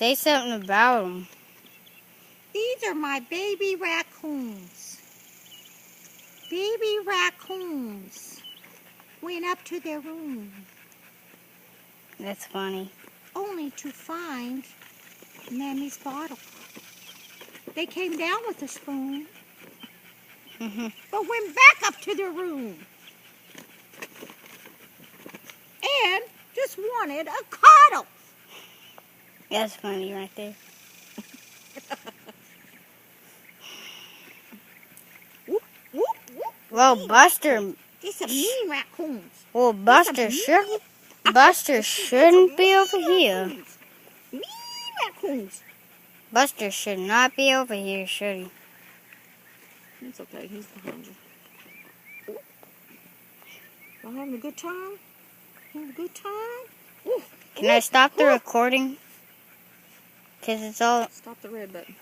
Say something about them. These are my baby raccoons. Baby raccoons went up to their room That's funny. only to find Mammy's bottle. They came down with a spoon, but went back up to their room and just wanted a cuddle. That's funny right there. Whoop, whoop, whoop. Well, Buster. These are mean raccoons. Well, Buster shouldn't be over here. Mean raccoons. Buster should not be over here, should he? It's okay. He's behind you. Y'all having a good time? Having a good time? Ooh. Can I stop the recording? Because it's all... Stop the red button.